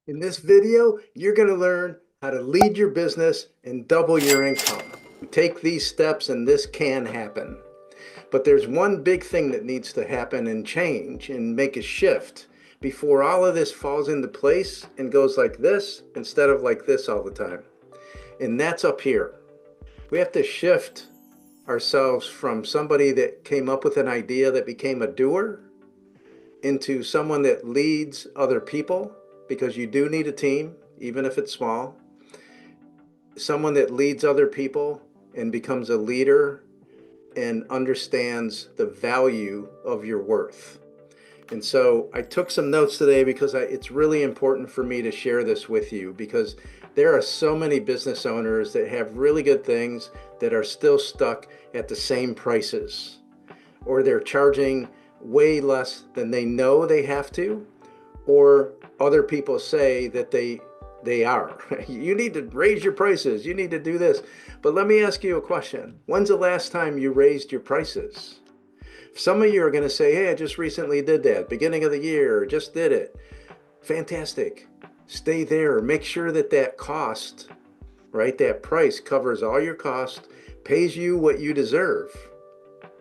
In this video, you're going to learn how to lead your business and double your income. Take these steps and this can happen. But there's one big thing that needs to happen and change and make a shift before all of this falls into place and goes like this instead of like this all the time. And that's up here. We have to shift ourselves from somebody that came up with an idea that became a doer into someone that leads other people, because you do need a team, even if it's small. Someone that leads other people and becomes a leader and understands the value of your worth. And so I took some notes today because it's really important for me to share this with you, because there are so many business owners that have really good things that are still stuck at the same prices, or they're charging way less than they know they have to, or other people say that they are. You need to raise your prices. You need to do this. But let me ask you a question. When's the last time you raised your prices? Some of you are going to say, hey, I just recently did that. Beginning of the year, just did it. Fantastic. Stay there. Make sure that that cost, right, that price covers all your cost, pays you what you deserve,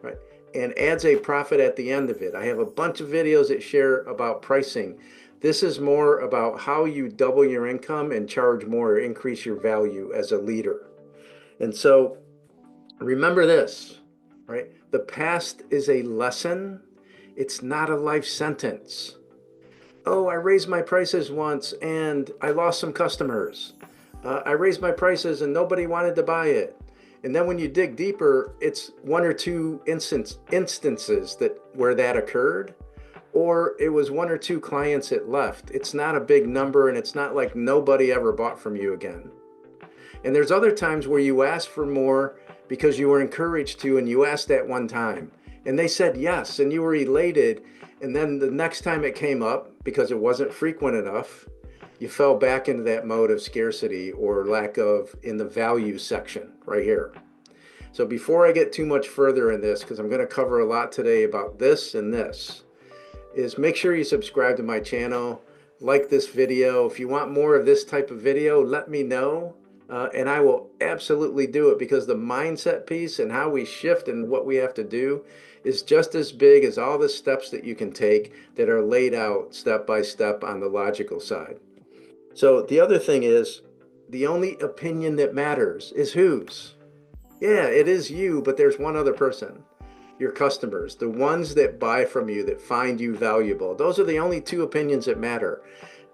right, and adds a profit at the end of it. I have a bunch of videos that share about pricing. This is more about how you double your income and charge more, or increase your value as a leader. And so remember this, right? The past is a lesson. It's not a life sentence. Oh, I raised my prices once and I lost some customers. I raised my prices and nobody wanted to buy it. And then when you dig deeper, it's one or two instances that where that occurred, or it was one or two clients that left. It's not a big number, and it's not like nobody ever bought from you again. And there's other times where you ask for more because you were encouraged to, and you asked that one time and they said yes and you were elated. And then the next time it came up, because it wasn't frequent enough, you fell back into that mode of scarcity or lack of in the value section right here. So before I get too much further in this, because I'm going to cover a lot today about this and this, is make sure you subscribe to my channel, like this video. If you want more of this type of video, let me know. And I will absolutely do it, because the mindset piece and how we shift and what we have to do is just as big as all the steps that you can take that are laid out step by step on the logical side. So the other thing is, the only opinion that matters is whose? Yeah, it is you, but there's one other person. Your customers, the ones that buy from you, that find you valuable. Those are the only two opinions that matter.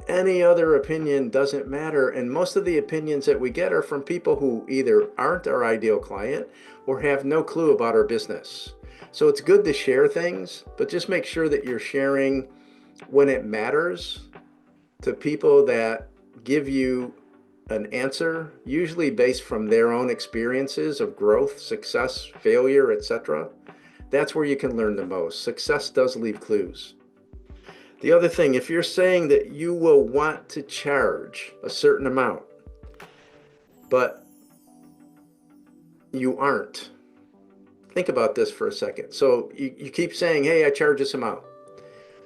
Any other opinion doesn't matter. And most of the opinions that we get are from people who either aren't our ideal client or have no clue about our business. So it's good to share things, but just make sure that you're sharing when it matters to people that give you an answer, usually based from their own experiences of growth, success, failure, etc. That's where you can learn the most. Success does leave clues. The other thing, if you're saying that you will want to charge a certain amount, but you aren't, think about this for a second. So you keep saying, hey, I charge this amount,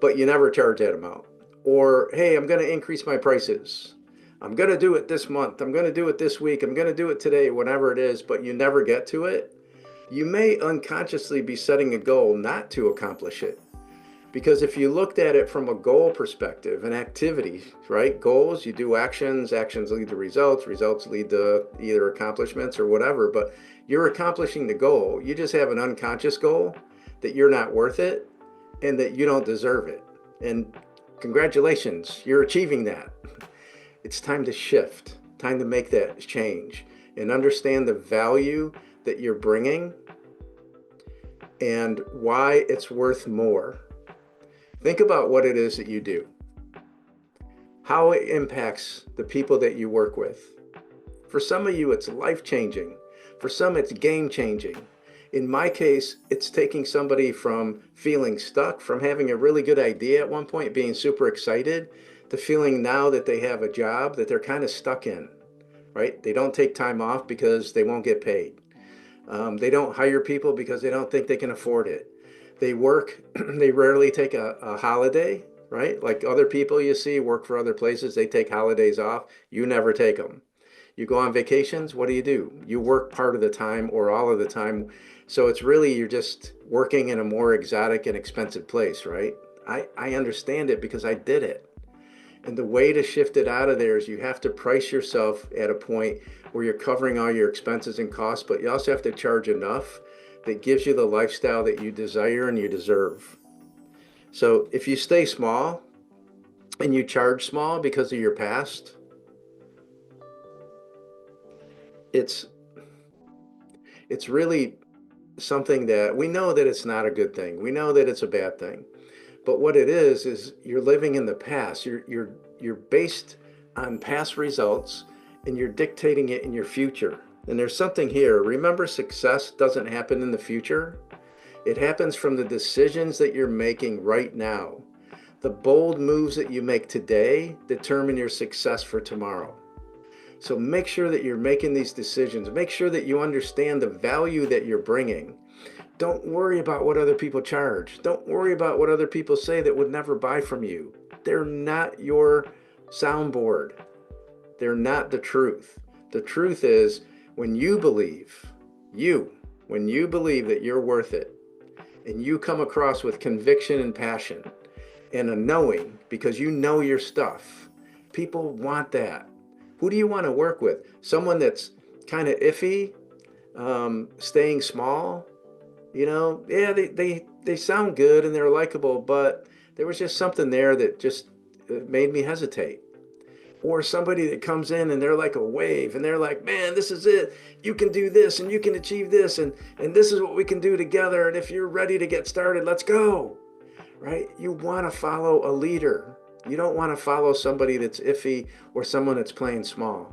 but you never charge that amount. Or, hey, I'm going to increase my prices. I'm going to do it this month. I'm going to do it this week. I'm going to do it today, whatever it is, but you never get to it. You may unconsciously be setting a goal not to accomplish it. Because if you looked at it from a goal perspective, an activity, right? Goals, you do actions, actions lead to results, results lead to either accomplishments or whatever, but you're accomplishing the goal. You just have an unconscious goal that you're not worth it and that you don't deserve it. And congratulations, you're achieving that. It's time to shift, time to make that change and understand the value that you're bringing and why it's worth more. Think about what it is that you do, how it impacts the people that you work with. For some of you, it's life-changing. For some, it's game-changing. In my case, it's taking somebody from feeling stuck, from having a really good idea at one point, being super excited, to feeling now that they have a job that they're kind of stuck in, right? They don't take time off because they won't get paid. They don't hire people because they don't think they can afford it. They work, they rarely take a holiday, right? Like other people you see work for other places, they take holidays off. You never take them. You go on vacations, what do? You work part of the time or all of the time. So it's really, you're just working in a more exotic and expensive place, right? I understand it because I did it. And the way to shift it out of there is you have to price yourself at a point where you're covering all your expenses and costs, but you also have to charge enough that gives you the lifestyle that you desire and you deserve. So if you stay small and you charge small because of your past, it's it's really something that we know that it's not a good thing. We know that it's a bad thing. But what it is you're living in the past. You're based on past results and you're dictating it in your future. And there's something here. Remember, success doesn't happen in the future. It happens from the decisions that you're making right now. The bold moves that you make today determine your success for tomorrow. So make sure that you're making these decisions. Make sure that you understand the value that you're bringing. Don't worry about what other people charge. Don't worry about what other people say that would never buy from you. They're not your soundboard. They're not the truth. The truth is when you believe, when you believe that you're worth it, and you come across with conviction and passion and a knowing because you know your stuff, people want that. Who do you want to work with? Someone that's kind of iffy, staying small? Yeah, they sound good and they're likable, but there was just something there that just made me hesitate. Or somebody that comes in and they're like a wave and they're like, man, this is it. You can do this and you can achieve this and this is what we can do together. And if you're ready to get started, let's go. Right? You want to follow a leader. You don't want to follow somebody that's iffy or someone that's playing small.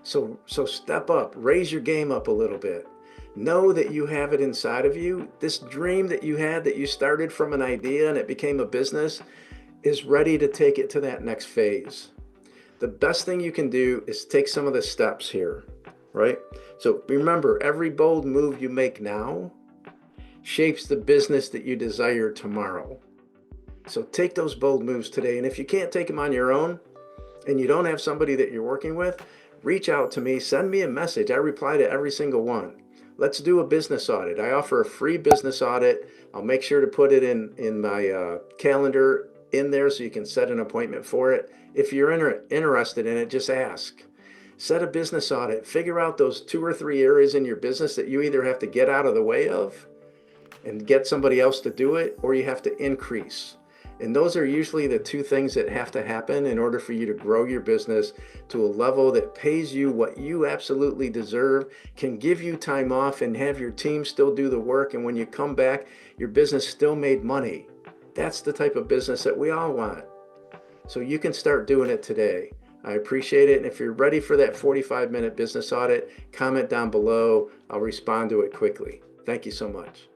So step up, raise your game up a little bit. Know that you have it inside of you. This dream that you had, that you started from an idea and it became a business, is ready to take it to that next phase. The best thing you can do is take some of the steps here, right? So remember, every bold move you make now shapes the business that you desire tomorrow. So take those bold moves today. And if you can't take them on your own and you don't have somebody that you're working with, reach out to me, send me a message. I reply to every single one. Let's do a business audit. I offer a free business audit. I'll make sure to put it in my calendar in there so you can set an appointment for it. If you're interested in it, just ask. Set a business audit. Figure out those 2 or 3 areas in your business that you either have to get out of the way of and get somebody else to do it, or you have to increase. And those are usually the 2 things that have to happen in order for you to grow your business to a level that pays you what you absolutely deserve, can give you time off and have your team still do the work. And when you come back, your business still made money. That's the type of business that we all want. So you can start doing it today. I appreciate it. And if you're ready for that 45-minute business audit, comment down below. I'll respond to it quickly. Thank you so much.